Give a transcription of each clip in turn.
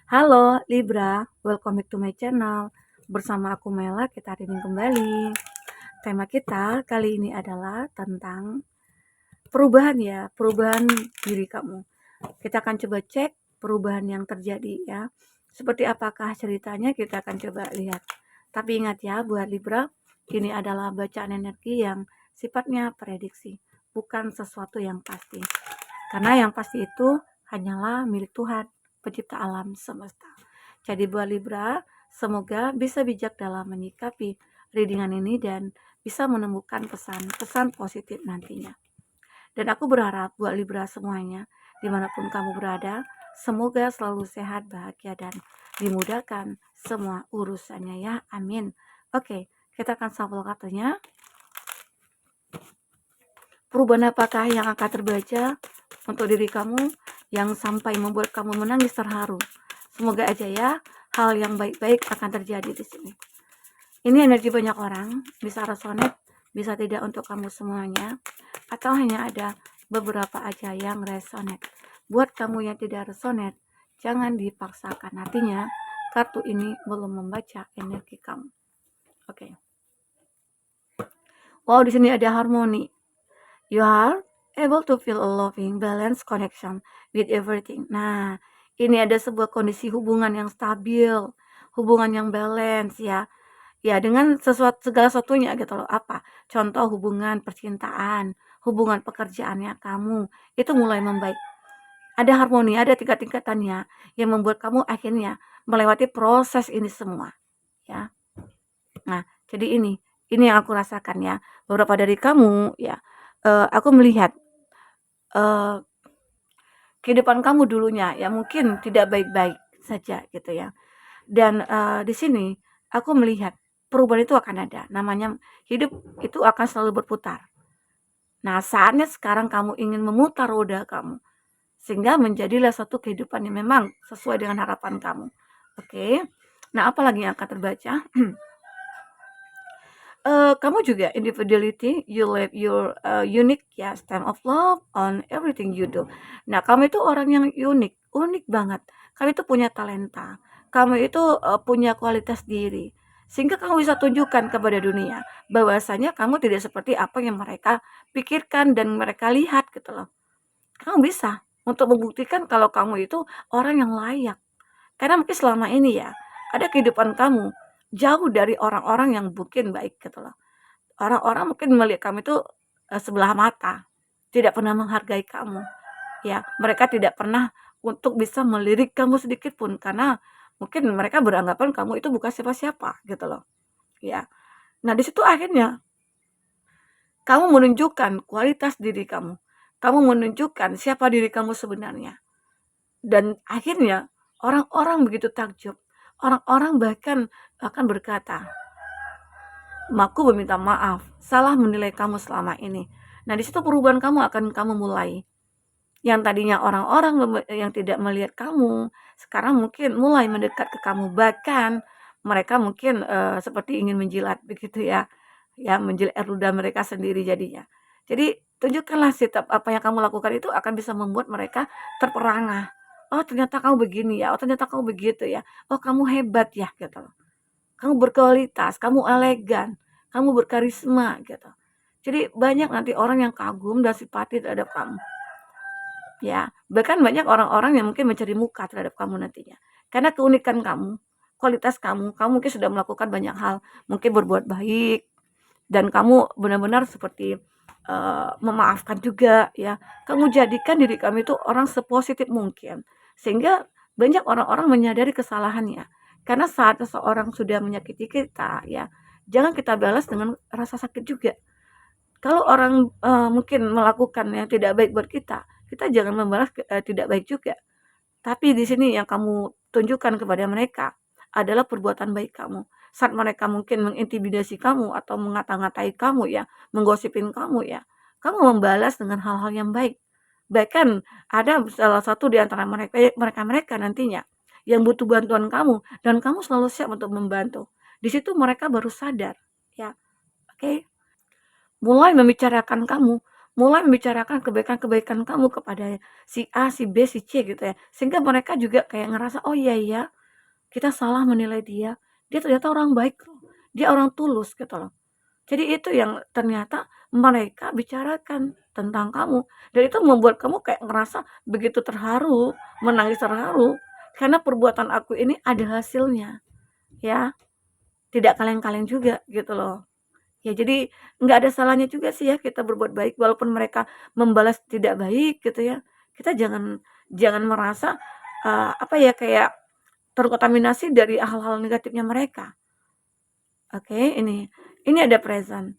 Halo Libra, welcome back to my channel. Bersama aku Mela, kita reading kembali. Tema kita kali ini adalah tentang perubahan ya, perubahan diri kamu. Kita akan coba cek perubahan yang terjadi ya. Seperti apakah ceritanya kita akan coba lihat. Tapi ingat ya buat Libra, ini adalah bacaan energi yang sifatnya prediksi, bukan sesuatu yang pasti. Karena yang pasti itu hanyalah milik Tuhan, pencipta alam semesta. Jadi buat Libra, semoga bisa bijak dalam menyikapi readingan ini dan bisa menemukan pesan-pesan positif nantinya. Dan aku berharap buat Libra semuanya, dimanapun kamu berada, semoga selalu sehat, bahagia, dan dimudahkan semua urusannya ya. Amin. Oke, kita akan sampel kartunya. Perubahan apakah yang akan terbaca untuk diri kamu yang sampai membuat kamu menangis terharu? Semoga aja ya hal yang baik-baik akan terjadi di sini. Ini energi banyak orang, bisa resonate, bisa tidak untuk kamu semuanya, atau hanya ada beberapa aja yang resonate. Buat kamu yang tidak resonate, jangan dipaksakan. Artinya, kartu ini belum membaca energi kamu. Oke. Wow, di sini ada harmoni. You are able to feel a loving, balanced connection with everything. Nah, ini ada sebuah kondisi hubungan yang stabil, hubungan yang balance ya. Ya, dengan segala sesuatunya gitu loh. Apa? Contoh hubungan percintaan, hubungan pekerjaannya kamu, itu mulai membaik. Ada harmoni, ada tingkat-tingkatannya yang membuat kamu akhirnya melewati proses ini semua, ya. Nah, jadi ini yang aku rasakan ya. Beberapa dari kamu ya, aku melihat kehidupan kamu dulunya ya mungkin tidak baik-baik saja gitu ya. Dan di sini aku melihat perubahan itu akan ada. Namanya hidup itu akan selalu berputar. Nah, saatnya sekarang kamu ingin memutar roda kamu sehingga menjadilah satu kehidupan yang memang sesuai dengan harapan kamu. Oke. Nah, apalagi yang akan terbaca? Kamu juga individuality, you live your unique ya stamp of love on everything you do. Nah, kamu itu orang yang unik banget. Kamu itu punya talenta, kamu itu punya kualitas diri, sehingga kamu bisa tunjukkan kepada dunia bahwasanya kamu tidak seperti apa yang mereka pikirkan dan mereka lihat gitu loh. Kamu bisa untuk membuktikan kalau kamu itu orang yang layak. Karena mungkin selama ini ya ada kehidupan kamu jauh dari orang-orang yang mungkin baik gitu loh. Orang-orang mungkin melihat kamu itu, sebelah mata, tidak pernah menghargai kamu, ya. Mereka tidak pernah untuk bisa melirik kamu sedikit pun, karena mungkin mereka beranggapan kamu itu bukan siapa-siapa, gitu loh, ya. Nah, di situ akhirnya kamu menunjukkan kualitas diri kamu menunjukkan siapa diri kamu sebenarnya, dan akhirnya orang-orang begitu takjub, orang-orang bahkan akan berkata, aku meminta maaf, salah menilai kamu selama ini. Nah, di situ perubahan kamu mulai. Yang tadinya orang-orang yang tidak melihat kamu, sekarang mungkin mulai mendekat ke kamu. Bahkan mereka mungkin seperti ingin menjilat begitu ya. Ya, menjilat ludah mereka sendiri jadinya. Jadi, tunjukkanlah sikap apa yang kamu lakukan itu akan bisa membuat mereka terperangah. Oh, ternyata kamu begini ya. Oh, ternyata kamu begitu ya. Oh, kamu hebat ya gitu loh. Kamu berkualitas, kamu elegan, kamu berkarisma gitu. Jadi banyak nanti orang yang kagum dan simpati terhadap kamu. Ya, bahkan banyak orang-orang yang mungkin mencari muka terhadap kamu nantinya. Karena keunikan kamu, kualitas kamu mungkin sudah melakukan banyak hal, mungkin berbuat baik dan kamu benar-benar seperti memaafkan juga ya. Kamu jadikan diri kamu itu orang sepositif mungkin. Sehingga banyak orang-orang menyadari kesalahannya. Karena saat seseorang sudah menyakiti kita ya, jangan kita balas dengan rasa sakit juga. Kalau orang mungkin melakukan yang tidak baik buat kita jangan membalas tidak baik juga. Tapi di sini yang kamu tunjukkan kepada mereka adalah perbuatan baik kamu. Saat mereka mungkin mengintimidasi kamu atau mengata-ngatai kamu ya, menggosipin kamu ya, kamu membalas dengan hal-hal yang baik. Bahkan ada salah satu di antara mereka nantinya yang butuh bantuan kamu dan kamu selalu siap untuk membantu. Di situ mereka baru sadar ya. Oke. Mulai membicarakan kamu, mulai membicarakan kebaikan-kebaikan kamu kepada si A, si B, si C gitu ya. Sehingga mereka juga kayak ngerasa, "Oh iya ya, kita salah menilai dia. Dia ternyata orang baik loh. Dia orang tulus," gitu loh. Jadi itu yang ternyata mereka bicarakan tentang kamu, dan itu membuat kamu kayak ngerasa begitu terharu, menangis terharu, karena perbuatan aku ini ada hasilnya, ya. Tidak kaleng-kaleng juga gitu loh. Ya jadi nggak ada salahnya juga sih ya kita berbuat baik walaupun mereka membalas tidak baik gitu ya. Kita jangan jangan merasa, apa ya, kayak terkontaminasi dari hal-hal negatifnya mereka. Oke, ini ada present.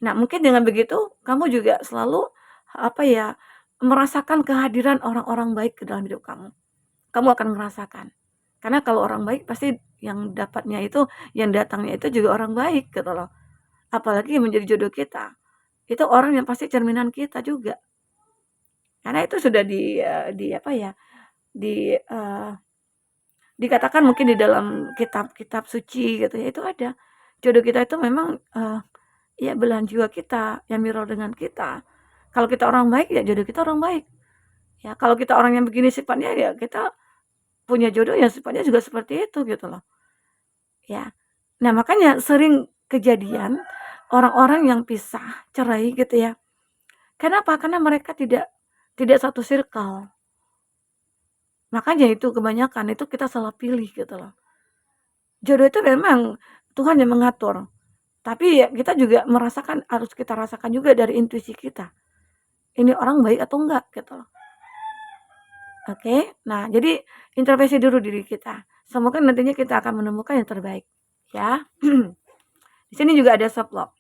Nah, mungkin dengan begitu kamu juga selalu, apa ya, merasakan kehadiran orang-orang baik ke dalam hidup kamu. Kamu akan merasakan. Karena kalau orang baik pasti yang dapatnya itu, yang datangnya itu juga orang baik gitu loh. Apalagi yang menjadi jodoh kita. Itu orang yang pasti cerminan kita juga. Karena itu sudah di apa ya, di, dikatakan mungkin di dalam kitab-kitab suci gitu ya, itu ada. Jodoh kita itu memang, ya belahan jiwa kita, yang mirror dengan kita. Kalau kita orang baik, ya jodoh kita orang baik. Ya, kalau kita orang yang begini sifatnya, ya kita punya jodoh yang sifatnya juga seperti itu gitu loh. Ya. Nah, makanya sering kejadian orang-orang yang pisah, cerai gitu ya. Kenapa? Karena mereka tidak tidak satu circle. Makanya itu kebanyakan itu kita salah pilih gitu loh. Jodoh itu memang Tuhan yang mengatur. Tapi ya kita juga merasakan, harus kita rasakan juga dari intuisi kita. Ini orang baik atau enggak gitu loh. Oke. Nah, jadi introspeksi dulu diri kita. Semoga nantinya kita akan menemukan yang terbaik, ya. Di sini juga ada self love.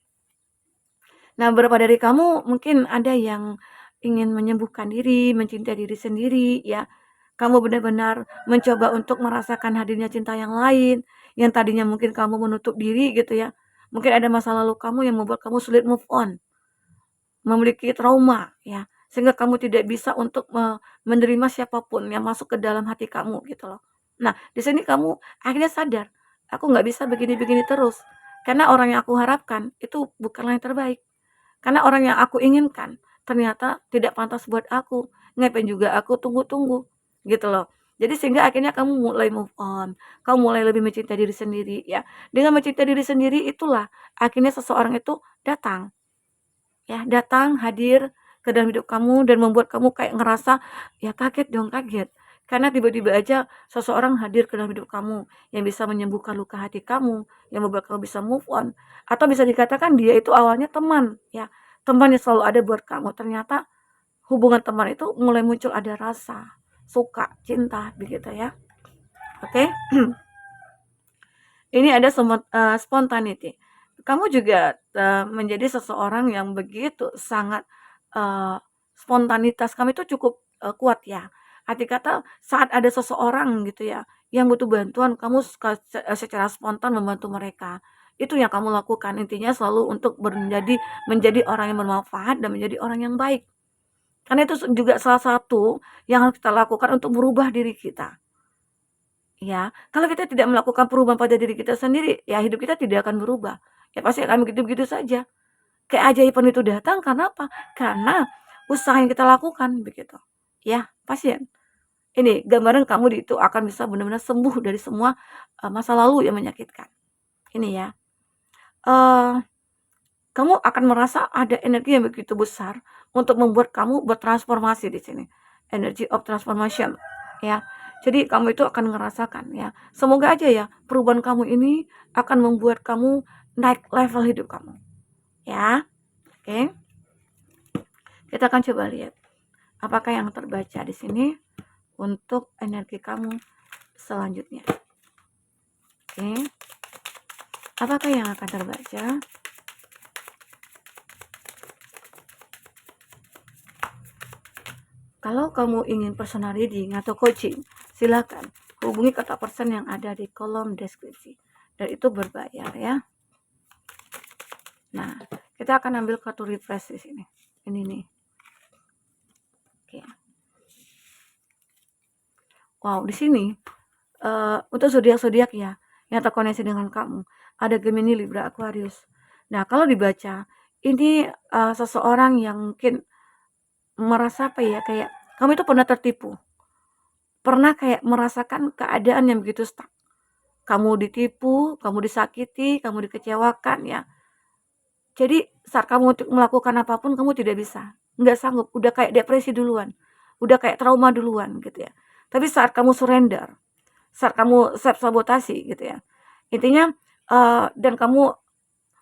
Nah, beberapa dari kamu mungkin ada yang ingin menyembuhkan diri, mencintai diri sendiri, ya. Kamu benar-benar mencoba untuk merasakan hadirnya cinta yang lain, yang tadinya mungkin kamu menutup diri gitu ya. Mungkin ada masa lalu kamu yang membuat kamu sulit move on, memiliki trauma, ya. Sehingga kamu tidak bisa untuk menerima siapapun yang masuk ke dalam hati kamu gitu loh. Nah, di sini kamu akhirnya sadar, aku nggak bisa begini-begini terus. Karena orang yang aku harapkan itu bukanlah yang terbaik. Karena orang yang aku inginkan ternyata tidak pantas buat aku. Ngapain juga aku tunggu-tunggu, gitu loh. Jadi sehingga akhirnya kamu mulai move on, kamu mulai lebih mencintai diri sendiri ya. Dengan mencintai diri sendiri itulah akhirnya seseorang itu datang, ya, datang hadir ke dalam hidup kamu dan membuat kamu kayak ngerasa, ya kaget dong, kaget. Karena tiba-tiba aja seseorang hadir ke dalam hidup kamu yang bisa menyembuhkan luka hati kamu, yang membuat kamu bisa move on. Atau bisa dikatakan dia itu awalnya teman, ya. Teman yang selalu ada buat kamu. Ternyata hubungan teman itu mulai muncul ada rasa, suka, cinta, begitu ya. Oke. Ini ada spontaneity. Kamu juga, menjadi seseorang yang begitu sangat, eee, spontanitas kamu itu cukup, kuat ya. Arti kata saat ada seseorang gitu ya, yang butuh bantuan kamu secara spontan membantu mereka. Itu yang kamu lakukan, intinya selalu untuk menjadi orang yang bermanfaat dan menjadi orang yang baik. Karena itu juga salah satu yang harus kita lakukan untuk merubah diri kita. Ya, kalau kita tidak melakukan perubahan pada diri kita sendiri, ya hidup kita tidak akan berubah. Ya pasti akan begitu-begitu saja. Keajaiban itu datang karena apa? Karena usaha yang kita lakukan begitu. Ya, pasien. Ini gambaran kamu itu akan bisa benar-benar sembuh dari semua masa lalu yang menyakitkan. Ini ya. eh Kamu akan merasa ada energi yang begitu besar untuk membuat kamu bertransformasi di sini. Energy of transformation, ya. Jadi kamu itu akan ngerasakan ya. Semoga aja ya perubahan kamu ini akan membuat kamu naik level hidup kamu. Ya. Oke. Kita akan coba lihat apakah yang terbaca di sini untuk energi kamu selanjutnya. Oke. Apakah yang akan terbaca? Kalau kamu ingin personal reading atau coaching, silakan hubungi kontak person yang ada di kolom deskripsi. Dan itu berbayar ya. Nah, kita akan ambil kartu refresh di sini. Ini nih. Oke. Wow, di sini untuk zodiak-zodiak ya yang terkoneksi dengan kamu, ada Gemini, Libra, Aquarius. Nah, kalau dibaca ini seseorang yang mungkin merasa apa ya, kayak kamu itu pernah tertipu. Pernah kayak merasakan keadaan yang begitu stuck. Kamu ditipu, kamu disakiti, kamu dikecewakan ya. Jadi saat kamu untuk melakukan apapun kamu tidak bisa, nggak sanggup, udah kayak depresi duluan, udah kayak trauma duluan gitu ya. Tapi saat kamu surrender, saat kamu self sabotasi gitu ya, intinya dan kamu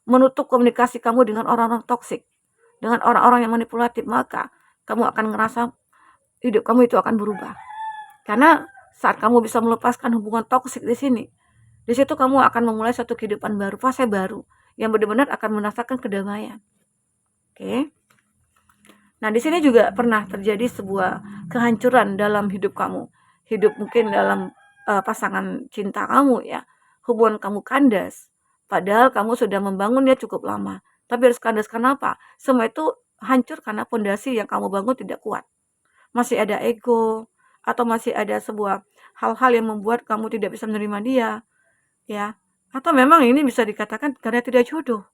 menutup komunikasi kamu dengan orang-orang toksik, dengan orang-orang yang manipulatif, maka kamu akan ngerasa hidup kamu itu akan berubah. Karena saat kamu bisa melepaskan hubungan toksik di situ kamu akan memulai satu kehidupan baru, fase baru yang benar-benar akan merasakan kedamaian. Oke. Nah, di sini juga pernah terjadi sebuah kehancuran dalam hidup kamu. Hidup mungkin dalam pasangan cinta kamu ya. Hubungan kamu kandas. Padahal kamu sudah membangunnya cukup lama. Tapi harus kandas kenapa? Semua itu hancur karena fondasi yang kamu bangun tidak kuat. Masih ada ego atau masih ada sebuah hal-hal yang membuat kamu tidak bisa menerima dia, ya. Atau memang ini bisa dikatakan karena tidak jodoh.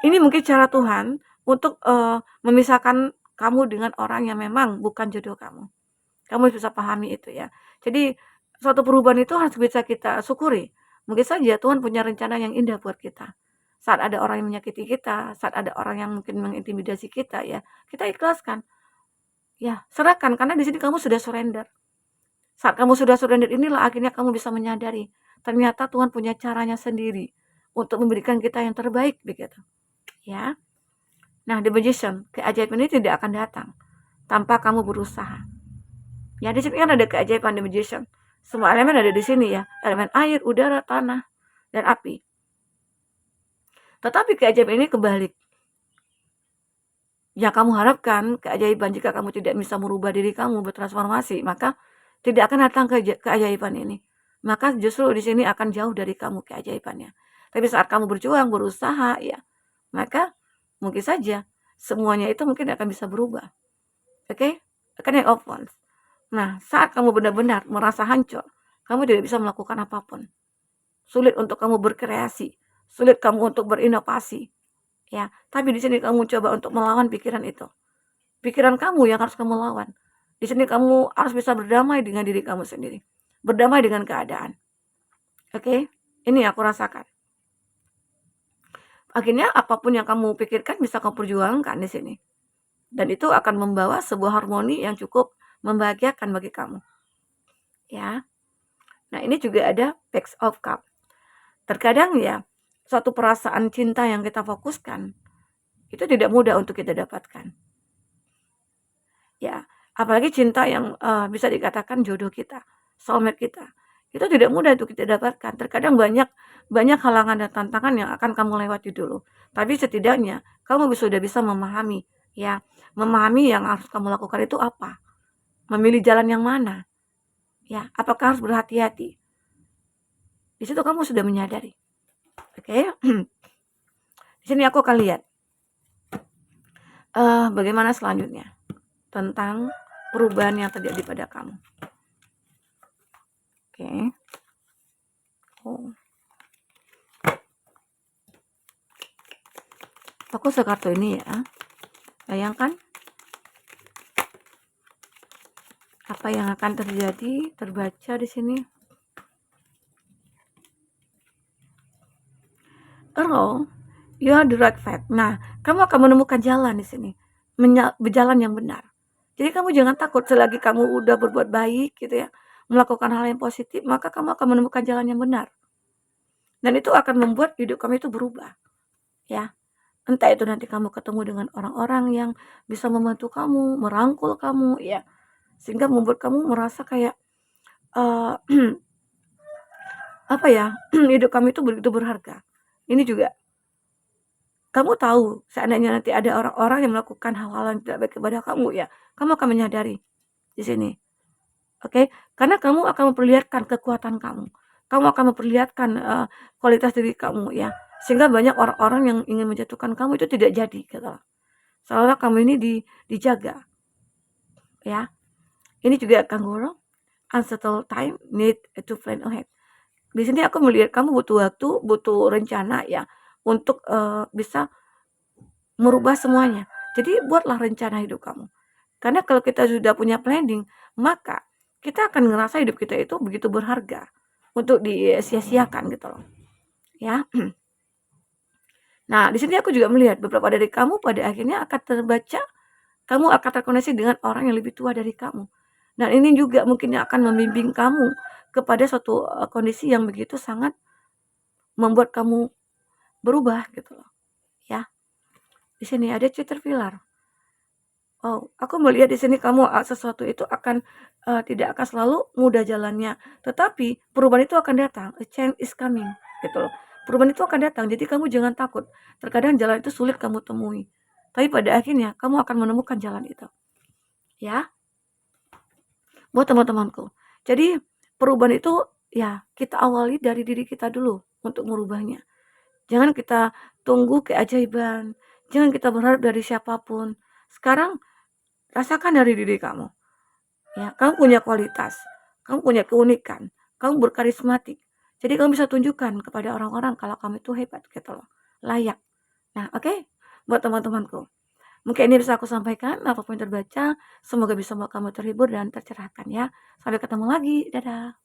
Ini mungkin cara Tuhan untuk memisahkan kamu dengan orang yang memang bukan jodoh kamu. Kamu bisa pahami itu ya. Jadi suatu perubahan itu harus bisa kita syukuri. Mungkin saja Tuhan punya rencana yang indah buat kita. Saat ada orang yang menyakiti kita, saat ada orang yang mungkin mengintimidasi kita ya, kita ikhlaskan. Ya, serahkan karena di sini kamu sudah surrender. Saat kamu sudah surrender inilah akhirnya kamu bisa menyadari ternyata Tuhan punya caranya sendiri untuk memberikan kita yang terbaik begitu. Ya. Nah, the magician, keajaiban ini tidak akan datang tanpa kamu berusaha. Ya, di sini kan ada keajaiban the magician. Semua elemen ada di sini ya, elemen air, udara, tanah, dan api. Tetapi keajaiban ini kebalik. Yang kamu harapkan keajaiban jika kamu tidak bisa merubah diri kamu bertransformasi, maka tidak akan datang keajaiban ini. Maka justru di sini akan jauh dari kamu keajaibannya. Tapi saat kamu berjuang, berusaha ya, maka mungkin saja semuanya itu mungkin akan bisa berubah. Oke? Akan of Wands. Nah, saat kamu benar-benar merasa hancur, kamu tidak bisa melakukan apapun. Sulit untuk kamu berkreasi, sulit kamu untuk berinovasi. Ya, tapi di sini kamu coba untuk melawan pikiran itu. Pikiran kamu yang harus kamu lawan. Di sini kamu harus bisa berdamai dengan diri kamu sendiri. Berdamai dengan keadaan. Oke? Ini aku rasakan. Akhirnya apapun yang kamu pikirkan bisa kamu perjuangkan di sini. Dan itu akan membawa sebuah harmoni yang cukup membahagiakan bagi kamu. Ya. Nah, ini juga ada Page of Cup. Terkadang ya, suatu perasaan cinta yang kita fokuskan itu tidak mudah untuk kita dapatkan. Ya, apalagi cinta yang bisa dikatakan jodoh kita, soulmate kita. Itu tidak mudah untuk kita dapatkan. Terkadang banyak halangan dan tantangan yang akan kamu lewati dulu. Tapi setidaknya kamu sudah bisa memahami, ya, memahami yang harus kamu lakukan itu apa, memilih jalan yang mana, ya, apakah harus berhati-hati. Di situ kamu sudah menyadari. Oke. Di sini aku akan lihat bagaimana selanjutnya tentang perubahan yang terjadi pada kamu. Oke. Oh. Aku sekartu ini ya. Bayangkan apa yang akan terjadi, terbaca di sini. Earl, you are the right path. Nah, kamu akan menemukan jalan di sini, berjalan yang benar. Jadi kamu jangan takut selagi kamu udah berbuat baik gitu ya, melakukan hal yang positif, maka kamu akan menemukan jalan yang benar. Dan itu akan membuat hidup kamu itu berubah. Ya. Entah itu nanti kamu ketemu dengan orang-orang yang bisa membantu kamu, merangkul kamu ya. Sehingga membuat kamu merasa kayak apa ya? Hidup kamu itu begitu berharga. Ini juga kamu tahu seandainya nanti ada orang-orang yang melakukan hal-hal yang tidak baik kepada kamu ya, kamu akan menyadari di sini. Oke? Karena kamu akan memperlihatkan kekuatan kamu. Kamu akan memperlihatkan kualitas diri kamu ya. Sehingga banyak orang-orang yang ingin menjatuhkan kamu itu tidak jadi gitu. Seolah kamu ini dijaga. Ya. Ini juga kangguru unsettled time need to plan ahead. Di sini aku melihat kamu butuh waktu, butuh rencana ya untuk bisa merubah semuanya. Jadi buatlah rencana hidup kamu. Karena kalau kita sudah punya planning, maka kita akan ngerasa hidup kita itu begitu berharga untuk disia-siakan gitu loh, ya. Nah, di sini aku juga melihat beberapa dari kamu pada akhirnya akan terbaca, kamu akan terkoneksi dengan orang yang lebih tua dari kamu. Dan ini juga mungkin akan membimbing kamu kepada suatu kondisi yang begitu sangat membuat kamu berubah gitu loh, ya. Di sini ada Caterpillar. Oh, aku melihat di sini kamu sesuatu itu akan tidak akan selalu mudah jalannya, tetapi perubahan itu akan datang, a change is coming, gitu loh. Perubahan itu akan datang, jadi kamu jangan takut. Terkadang jalan itu sulit kamu temui, tapi pada akhirnya kamu akan menemukan jalan itu, ya. Buat teman-temanku. Jadi perubahan itu ya kita awali dari diri kita dulu untuk merubahnya. Jangan kita tunggu keajaiban, jangan kita berharap dari siapapun. Sekarang rasakan dari diri kamu. Ya, kamu punya kualitas, kamu punya keunikan, kamu berkarismatik. Jadi kamu bisa tunjukkan kepada orang-orang kalau kamu itu hebat gitu loh, layak. Nah, oke, buat teman-temanku. Mungkin ini bisa aku sampaikan, apapun yang terbaca, semoga bisa membuat kamu terhibur dan tercerahkan ya. Sampai ketemu lagi, dadah.